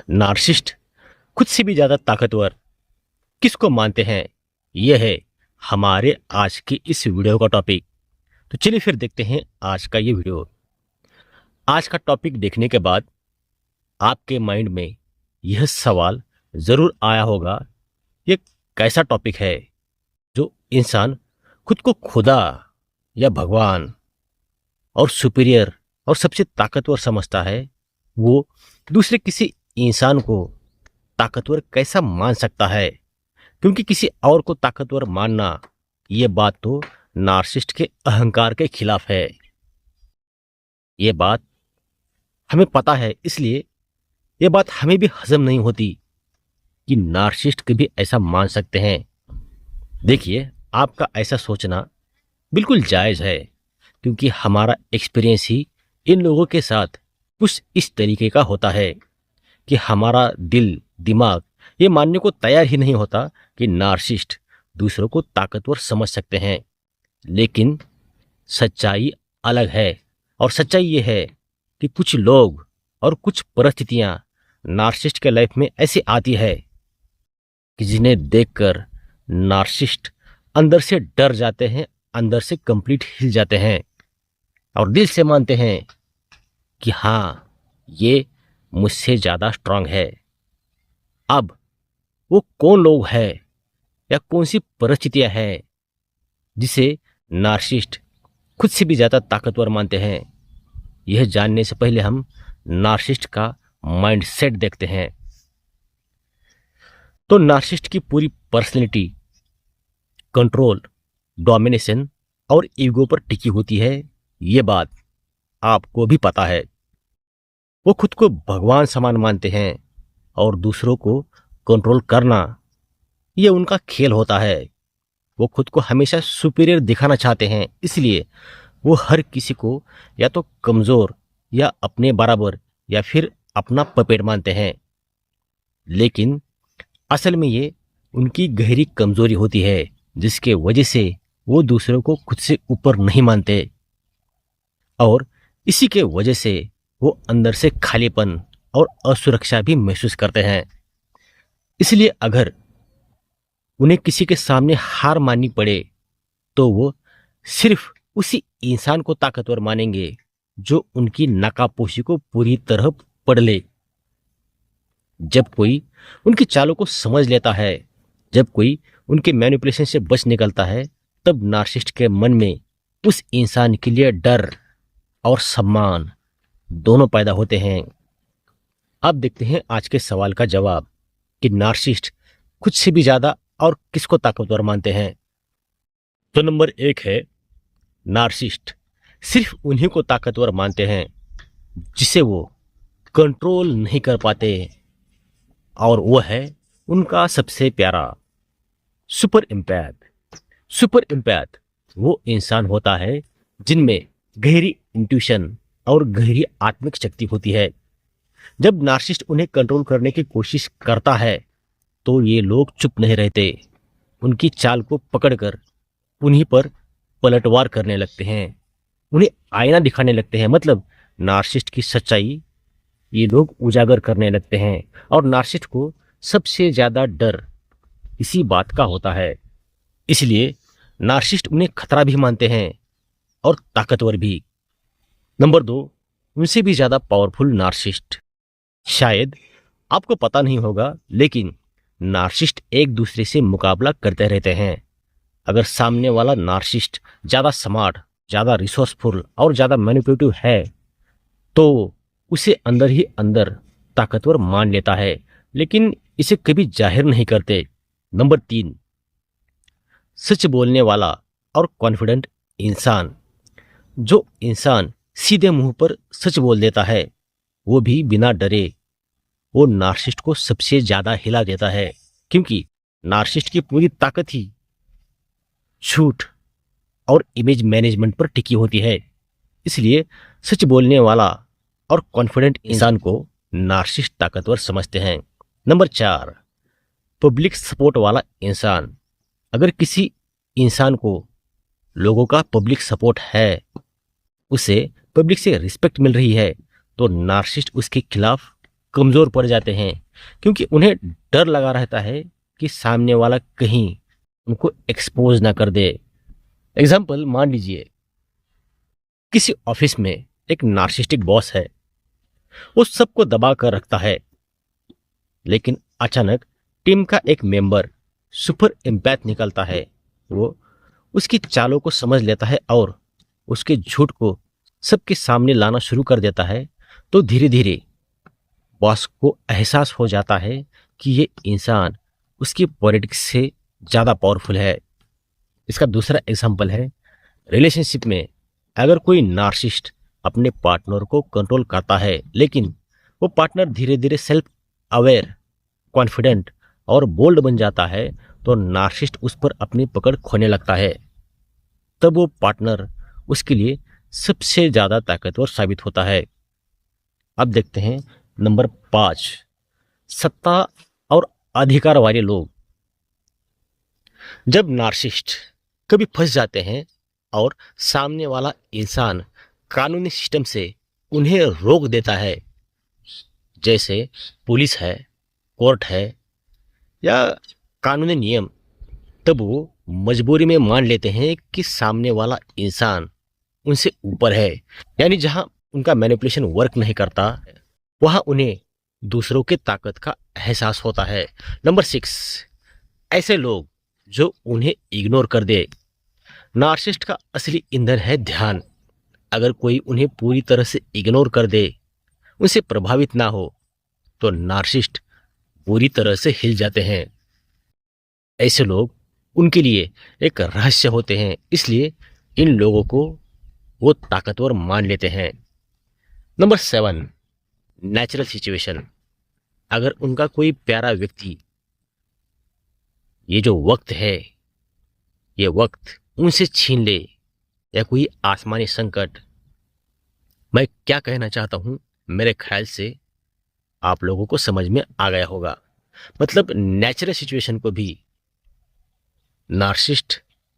Narcissist खुद से भी ज्यादा ताकतवर किसको मानते हैं? यह है हमारे आज की इस वीडियो का टॉपिक। तो चलिए फिर देखते हैं आज का ये वीडियो। आज का टॉपिक देखने के बाद आपके माइंड में यह सवाल जरूर आया होगा, ये कैसा टॉपिक है जो इंसान खुद को खुदा या भगवान और सुपीरियर और सबसे ताकतवर समझता है, वो दूसरे किसी इंसान को ताकतवर कैसा मान सकता है? क्योंकि किसी और को ताकतवर मानना, ये बात तो नार्सिसिस्ट के अहंकार के खिलाफ है। ये बात हमें पता है, इसलिए ये बात हमें भी हजम नहीं होती कि नार्सिसिस्ट कभी ऐसा मान सकते हैं। देखिए, आपका ऐसा सोचना बिल्कुल जायज़ है, क्योंकि हमारा एक्सपीरियंस ही इन लोगों के साथ कुछ इस तरीके का होता है कि हमारा दिल दिमाग ये मानने को तैयार ही नहीं होता कि नार्सिसिस्ट दूसरों को ताकतवर समझ सकते हैं। लेकिन सच्चाई अलग है, और सच्चाई ये है कि कुछ लोग और कुछ परिस्थितियां नार्सिसिस्ट के लाइफ में ऐसी आती है कि जिन्हें देखकर नार्सिसिस्ट अंदर से डर जाते हैं, अंदर से कंप्लीट हिल जाते हैं और दिल से मानते हैं कि हाँ, ये मुझसे ज़्यादा स्ट्रांग है। अब वो कौन लोग हैं या कौन सी परिस्थितियां हैं जिसे नार्सिसिस्ट खुद से भी ज़्यादा ताकतवर मानते हैं, यह जानने से पहले हम नार्सिसिस्ट का माइंड सेट देखते हैं। तो नार्सिसिस्ट की पूरी पर्सनैलिटी कंट्रोल, डोमिनेशन और ईगो पर टिकी होती है। ये बात आपको भी पता है। वो खुद को भगवान समान मानते हैं और दूसरों को कंट्रोल करना, ये उनका खेल होता है। वो खुद को हमेशा सुपीरियर दिखाना चाहते हैं, इसलिए वो हर किसी को या तो कमज़ोर या अपने बराबर या फिर अपना पपेट मानते हैं। लेकिन असल में ये उनकी गहरी कमज़ोरी होती है, जिसके वजह से वो दूसरों को खुद से ऊपर नहीं मानते, और इसी के वजह से वो अंदर से खालीपन और असुरक्षा भी महसूस करते हैं। इसलिए अगर उन्हें किसी के सामने हार माननी पड़े तो वो सिर्फ उसी इंसान को ताकतवर मानेंगे जो उनकी नकाबपोशी को पूरी तरह पढ़ ले। जब कोई उनकी चालों को समझ लेता है, जब कोई उनके मैनिपुलेशन से बच निकलता है, तब नार्सिसिस्ट के मन में उस इंसान के लिए डर और सम्मान दोनों पैदा होते हैं। अब देखते हैं आज के सवाल का जवाब कि नार्सिसिस्ट खुद से भी ज्यादा और किसको ताकतवर मानते हैं। तो नंबर 1 है, नार्सिसिस्ट सिर्फ उन्हीं को ताकतवर मानते हैं जिसे वो कंट्रोल नहीं कर पाते, और वो है उनका सबसे प्यारा सुपर एम्पैथ। सुपर एम्पैथ वो इंसान होता है जिनमें गहरी इंट्यूशन और गहरी आत्मिक शक्ति होती है। जब नार्सिसिस्ट उन्हें कंट्रोल करने की कोशिश करता है तो ये लोग चुप नहीं रहते, उनकी चाल को पकड़कर उन्हीं पर पलटवार करने लगते हैं, उन्हें आईना दिखाने लगते हैं। मतलब नार्सिसिस्ट की सच्चाई ये लोग उजागर करने लगते हैं, और नार्सिसिस्ट को सबसे ज्यादा डर इसी बात का होता है। इसलिए नार्सिसिस्ट उन्हें खतरा भी मानते हैं और ताकतवर भी। नंबर 2, उनसे भी ज्यादा पावरफुल नार्सिसिस्ट। शायद आपको पता नहीं होगा, लेकिन नार्सिसिस्ट एक दूसरे से मुकाबला करते रहते हैं। अगर सामने वाला नार्सिसिस्ट ज्यादा स्मार्ट, ज्यादा रिसोर्सफुल और ज्यादा मैनिपुलेटिव है तो उसे अंदर ही अंदर ताकतवर मान लेता है, लेकिन इसे कभी जाहिर नहीं करते। नंबर 3, सच बोलने वाला और कॉन्फिडेंट इंसान। जो इंसान सीधे मुंह पर सच बोल देता है, वो भी बिना डरे, वो नार्सिसिस्ट को सबसे ज्यादा हिला देता है, क्योंकि नार्सिसिस्ट की पूरी ताकत ही झूठ और इमेज मैनेजमेंट पर टिकी होती है। इसलिए सच बोलने वाला और कॉन्फिडेंट इंसान को नार्सिसिस्ट ताकतवर समझते हैं। नंबर 4, पब्लिक सपोर्ट वाला इंसान। अगर किसी इंसान को लोगों का पब्लिक सपोर्ट है, उसे पब्लिक से रिस्पेक्ट मिल रही है, तो नार्सिसिस्ट उसके खिलाफ कमज़ोर पड़ जाते हैं, क्योंकि उन्हें डर लगा रहता है कि सामने वाला कहीं उनको एक्सपोज ना कर दे। एग्जाम्पल मान लीजिए, किसी ऑफिस में एक नार्सिस्टिक बॉस है। वो सबको दबा कर रखता है, लेकिन अचानक टीम का एक मेंबर सुपर एम्पैथ निकलता है। वो उसकी चालों को समझ लेता है और उसके झूठ को सबके सामने लाना शुरू कर देता है। तो धीरे धीरे बॉस को एहसास हो जाता है कि ये इंसान उसकी पॉलिटिक्स से ज़्यादा पावरफुल है। इसका दूसरा एग्जाम्पल है रिलेशनशिप में। अगर कोई नार्सिस्ट अपने पार्टनर को कंट्रोल करता है, लेकिन वो पार्टनर धीरे धीरे सेल्फ अवेयर, कॉन्फिडेंट और बोल्ड बन जाता है, तो नार्सिस्ट उस पर अपनी पकड़ खोने लगता है। तब वो पार्टनर उसके लिए सबसे ज़्यादा ताकतवर साबित होता है। अब देखते हैं नंबर 5, सत्ता और अधिकार वाले लोग। जब नार्सिस्ट कभी फंस जाते हैं और सामने वाला इंसान कानूनी सिस्टम से उन्हें रोक देता है, जैसे पुलिस है, कोर्ट है या कानूनी नियम, तब वो मजबूरी में मान लेते हैं कि सामने वाला इंसान उनसे ऊपर है। यानी जहां उनका मैनिपुलेशन वर्क नहीं करता, वहां उन्हें दूसरों की ताकत का एहसास होता है। नंबर 6, ऐसे लोग जो उन्हें इग्नोर कर दे। नार्सिस्ट का असली ईंधन है ध्यान। अगर कोई उन्हें पूरी तरह से इग्नोर कर दे, उनसे प्रभावित ना हो, तो नार्सिस्ट पूरी तरह से हिल जाते हैं। ऐसे लोग उनके लिए एक रहस्य होते हैं, इसलिए इन लोगों को वो ताकतवर मान लेते हैं। Number 7, natural situation. अगर उनका कोई प्यारा व्यक्ति, ये जो वक्त है, ये वक्त उनसे छीन ले, या कोई आसमानी संकट। मैं क्या कहना चाहता हूं, मेरे ख्याल से आप लोगों को समझ में आ गया होगा। मतलब नेचुरल सिचुएशन को भी नार्सिस्ट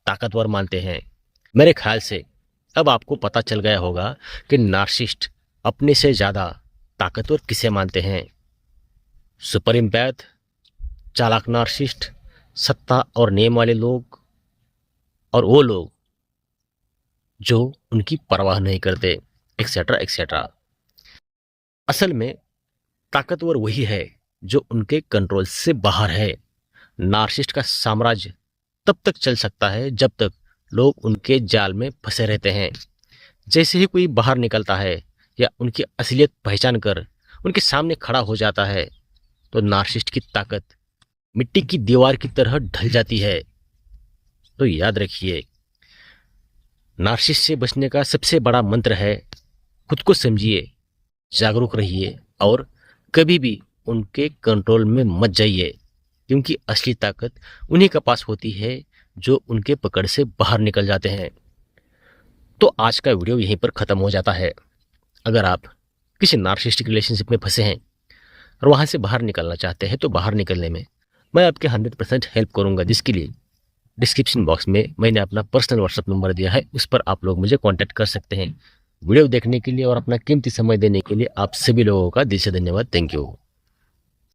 ताकतवर मानते हैं। मेरे ख्याल से अब आपको पता चल गया होगा कि नार्सिस्ट अपने से ज़्यादा ताकतवर किसे मानते हैं। सुपर एम्पैथ, चालाक नार्सिस्ट, सत्ता और नेम वाले लोग, और वो लोग जो उनकी परवाह नहीं करते, एक्सेट्रा एक्सेट्रा। असल में ताकतवर वही है जो उनके कंट्रोल से बाहर है। नार्सिस्ट का साम्राज्य तब तक चल सकता है जब तक लोग उनके जाल में फंसे रहते हैं। जैसे ही कोई बाहर निकलता है या उनकी असलियत पहचान कर उनके सामने खड़ा हो जाता है, तो नार्सिस्ट की ताकत मिट्टी की दीवार की तरह ढल जाती है। तो याद रखिए, नार्सिस्ट से बचने का सबसे बड़ा मंत्र है खुद को समझिए, जागरूक रहिए और कभी भी उनके कंट्रोल में मत जाइए, क्योंकि असली ताकत उन्हीं के पास होती है जो उनके पकड़ से बाहर निकल जाते हैं। तो आज का वीडियो यहीं पर ख़त्म हो जाता है। अगर आप किसी नार्सिस्टिक रिलेशनशिप में फंसे हैं और वहाँ से बाहर निकलना चाहते हैं, तो बाहर निकलने में मैं आपके 100% हेल्प करूँगा, जिसके लिए डिस्क्रिप्शन बॉक्स में मैंने अपना पर्सनल व्हाट्सएप नंबर दिया है, उस पर आप लोग मुझे कॉन्टैक्ट कर सकते हैं। वीडियो देखने के लिए और अपना कीमती समय देने के लिए आप सभी लोगों का दिल से धन्यवाद। Thank you.